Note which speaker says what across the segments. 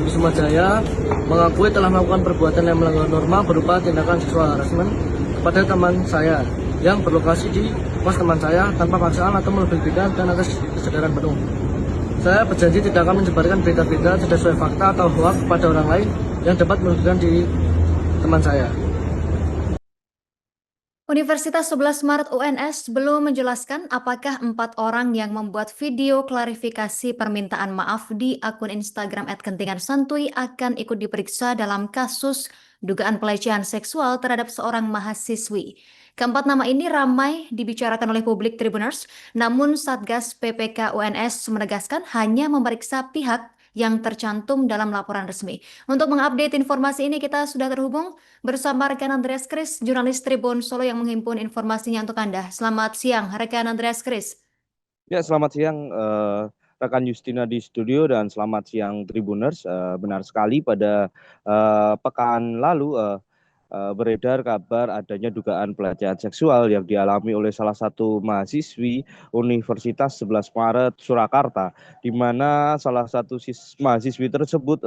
Speaker 1: Kusuma Jaya mengakui telah melakukan perbuatan yang melanggar norma berupa tindakan seksual harassment kepada teman saya yang berlokasi di kos teman saya tanpa paksaan atau melebih-lebihkan dan atas kesadaran penuh. Saya berjanji tidak akan menyebarkan berita-berita tidak sesuai fakta atau hoax kepada orang lain yang dapat merugikan diri teman saya.
Speaker 2: Universitas 11 Maret UNS belum menjelaskan apakah 4 orang yang membuat video klarifikasi permintaan maaf di akun Instagram @kentingansantuy akan ikut diperiksa dalam kasus dugaan pelecehan seksual terhadap seorang mahasiswi. Keempat nama ini ramai dibicarakan oleh publik Tribuners, namun Satgas PPK UNS menegaskan hanya memeriksa pihak yang tercantum dalam laporan resmi. Untuk mengupdate informasi ini kita sudah terhubung bersama rekan Andreas Kris, jurnalis Tribun Solo yang menghimpun informasinya untuk Anda. Selamat siang, rekan Andreas Kris.
Speaker 3: Ya, selamat siang rekan Justina di studio dan selamat siang Tribuners. Benar sekali pada pekan lalu beredar kabar adanya dugaan pelecehan seksual yang dialami oleh salah satu mahasiswi Universitas 11 Maret Surakarta, di mana salah satu mahasiswi tersebut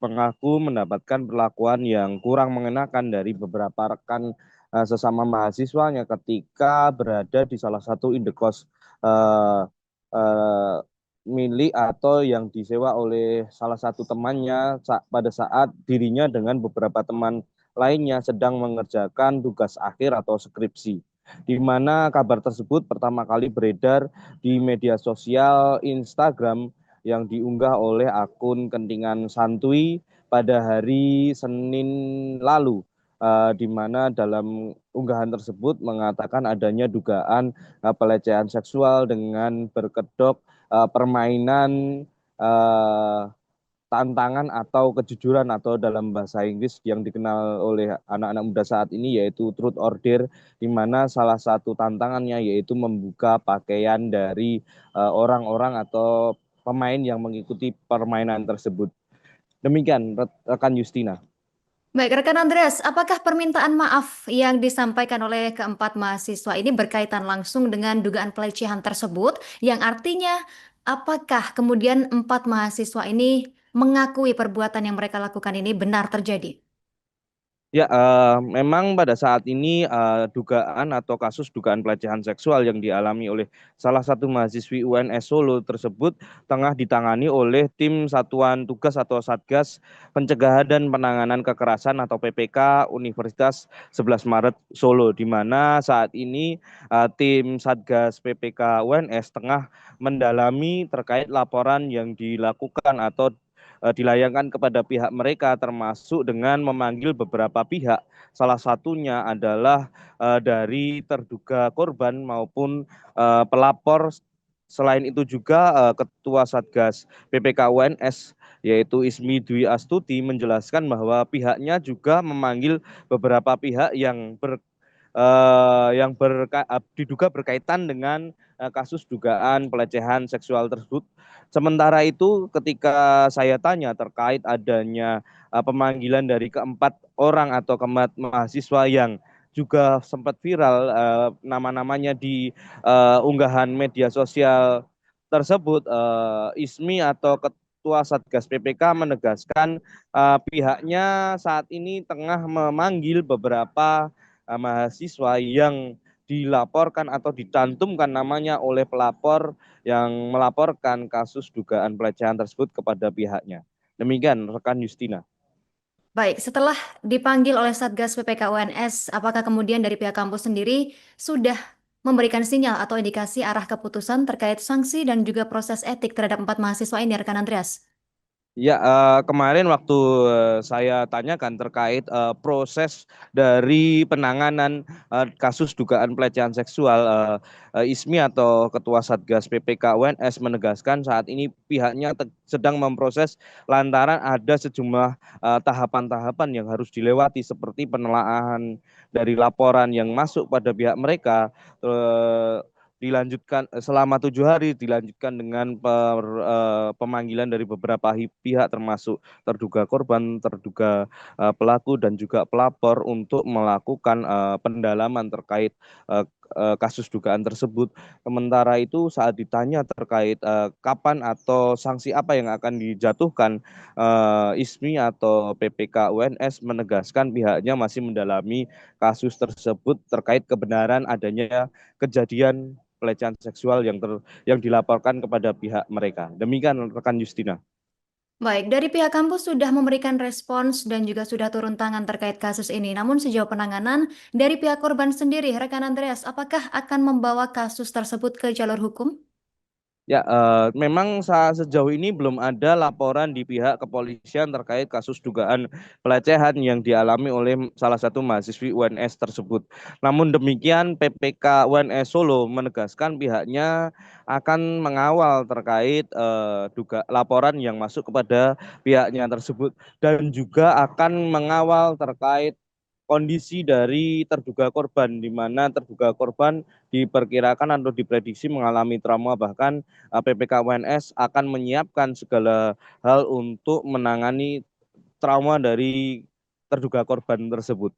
Speaker 3: mengaku mendapatkan perlakuan yang kurang mengenakan dari beberapa rekan sesama mahasiswanya ketika berada di salah satu indekos eh, eh, milik atau yang disewa oleh salah satu temannya pada saat dirinya dengan beberapa teman lainnya sedang mengerjakan tugas akhir atau skripsi. Di mana kabar tersebut pertama kali beredar di media sosial Instagram yang diunggah oleh akun Kentingan Santuy pada hari Senin lalu. Di mana dalam unggahan tersebut mengatakan adanya dugaan pelecehan seksual dengan berkedok permainan tantangan atau kejujuran atau dalam bahasa Inggris yang dikenal oleh anak-anak muda saat ini yaitu truth or dare, di mana salah satu tantangannya yaitu membuka pakaian dari orang-orang atau pemain yang mengikuti permainan tersebut. Demikian rekan Justina.
Speaker 2: Baik, rekan Andreas, apakah permintaan maaf yang disampaikan oleh keempat mahasiswa ini berkaitan langsung dengan dugaan pelecehan tersebut, yang artinya apakah kemudian 4 mahasiswa ini mengakui perbuatan yang mereka lakukan ini benar terjadi?
Speaker 3: Ya, memang pada saat ini dugaan atau kasus dugaan pelecehan seksual yang dialami oleh salah satu mahasiswi UNS Solo tersebut tengah ditangani oleh tim Satuan Tugas atau Satgas Pencegahan dan Penanganan Kekerasan atau PPK Universitas 11 Maret Solo, di mana saat ini tim Satgas PPK UNS tengah mendalami terkait laporan yang dilakukan atau dilayangkan kepada pihak mereka, termasuk dengan memanggil beberapa pihak. Salah satunya adalah dari terduga korban maupun pelapor. Selain itu juga Ketua Satgas PPK UNS yaitu Ismi Dwi Astuti menjelaskan bahwa pihaknya juga memanggil beberapa pihak yang diduga berkaitan dengan kasus dugaan pelecehan seksual tersebut. Sementara itu ketika saya tanya terkait adanya pemanggilan dari keempat orang atau keempat mahasiswa yang juga sempat viral nama-namanya di unggahan media sosial tersebut, Ismi atau Ketua Satgas PPK menegaskan pihaknya saat ini tengah memanggil beberapa mahasiswa yang dilaporkan atau dicantumkan namanya oleh pelapor yang melaporkan kasus dugaan pelecehan tersebut kepada pihaknya. Demikian rekan Justina.
Speaker 2: Baik, setelah dipanggil oleh Satgas PPK UNS, apakah kemudian dari pihak kampus sendiri sudah memberikan sinyal atau indikasi arah keputusan terkait sanksi dan juga proses etik terhadap 4 mahasiswa ini, rekan Andreas?
Speaker 3: Ya, kemarin waktu saya tanyakan terkait proses dari penanganan kasus dugaan pelecehan seksual, Ismi atau Ketua Satgas PPK UNS menegaskan saat ini pihaknya sedang memproses lantaran ada sejumlah tahapan-tahapan yang harus dilewati seperti penelaahan dari laporan yang masuk pada pihak mereka, dilanjutkan selama 7 hari, dilanjutkan dengan pemanggilan dari beberapa pihak termasuk terduga korban, terduga pelaku dan juga pelapor untuk melakukan pendalaman terkait kasus dugaan tersebut. Sementara itu saat ditanya terkait kapan atau sanksi apa yang akan dijatuhkan, ISMI atau PPK UNS menegaskan pihaknya masih mendalami kasus tersebut terkait kebenaran adanya kejadian pelecehan seksual yang dilaporkan kepada pihak mereka. Demikian rekan Justina.
Speaker 2: Baik, dari pihak kampus sudah memberikan respons dan juga sudah turun tangan terkait kasus ini. Namun sejauh penanganan dari pihak korban sendiri, rekan Andreas, apakah akan membawa kasus tersebut ke jalur hukum?
Speaker 3: Ya, memang sejauh ini belum ada laporan di pihak kepolisian terkait kasus dugaan pelecehan yang dialami oleh salah satu mahasiswi UNS tersebut. Namun demikian, PPK UNS Solo menegaskan pihaknya akan mengawal terkait laporan yang masuk kepada pihaknya tersebut dan juga akan mengawal terkait kondisi dari terduga korban, di mana terduga korban diperkirakan atau diprediksi mengalami trauma, bahkan PPK UNS akan menyiapkan segala hal untuk menangani trauma dari terduga korban tersebut.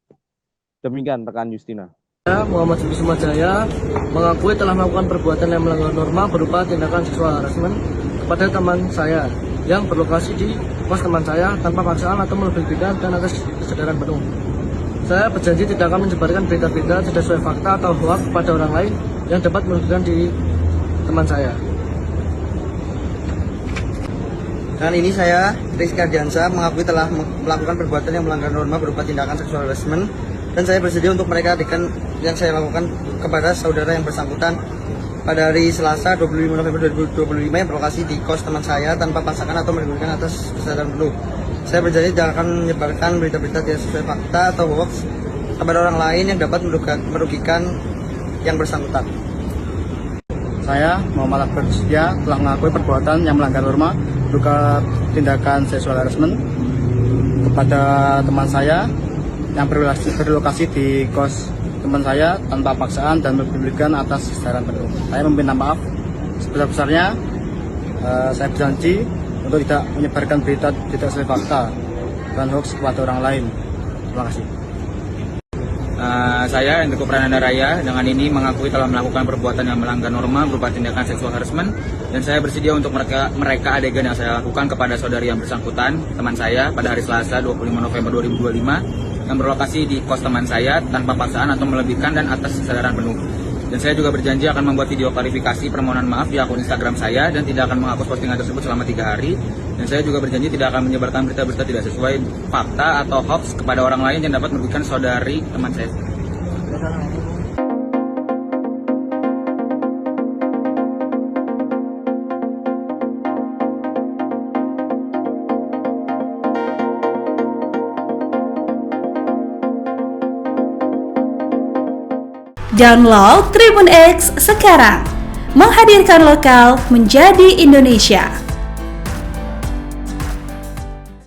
Speaker 3: Demikian rekan Justina.
Speaker 1: Muhammad Subi Sumajaya mengakui telah melakukan perbuatan yang melanggar norma berupa tindakan seksual harassment kepada teman saya yang berlokasi di kos teman saya tanpa paksaan atau melebih-lebihkan dan atas kesadaran penuh. Saya berjanji tidak akan menyebarkan berita-berita tidak sesuai fakta atau hoax kepada orang lain yang dapat merugikan diri teman saya.
Speaker 4: Dengan ini saya, Rizky Ardiansa, mengakui telah melakukan perbuatan yang melanggar norma berupa tindakan seksual harassment dan saya bersedia untuk mereka yang saya lakukan kepada saudara yang bersangkutan pada hari Selasa 25 November 2025 yang berlokasi di kos teman saya tanpa paksaan atau melebih-lebihkan atas kesadaran penuh. Saya berjanji tidak akan menyebarkan berita-berita tidak sesuai fakta atau hoax kepada orang lain yang dapat merugikan yang bersangkutan.
Speaker 5: Saya, Muhammad bersedia, telah mengakui perbuatan yang melanggar norma berupa tindakan seksual harassment kepada teman saya yang berlokasi di kos teman saya tanpa paksaan dan melebih-lebihkan atas kesadaran penuh. Saya meminta maaf sebesar-besarnya. Saya berjanji untuk tidak menyebarkan berita tidak sesuai fakta dan hoax kepada orang lain. Terima kasih.
Speaker 6: Saya Hendrik Prananda Raya dengan ini mengakui telah melakukan perbuatan yang melanggar norma berupa tindakan seksual harassment dan saya bersedia untuk mereka adegan yang saya lakukan kepada saudari yang bersangkutan, teman saya, pada hari Selasa 25 November 2025 yang berlokasi di kos teman saya tanpa paksaan atau melebihkan dan atas kesadaran penuh. Dan saya juga berjanji akan membuat video klarifikasi permohonan maaf di akun Instagram saya dan tidak akan menghapus postingan tersebut selama 3 hari. Dan saya juga berjanji tidak akan menyebarkan berita-berita tidak sesuai fakta atau hoax kepada orang lain yang dapat merugikan saudari teman saya.
Speaker 7: Download Tribun X sekarang, menghadirkan lokal menjadi Indonesia.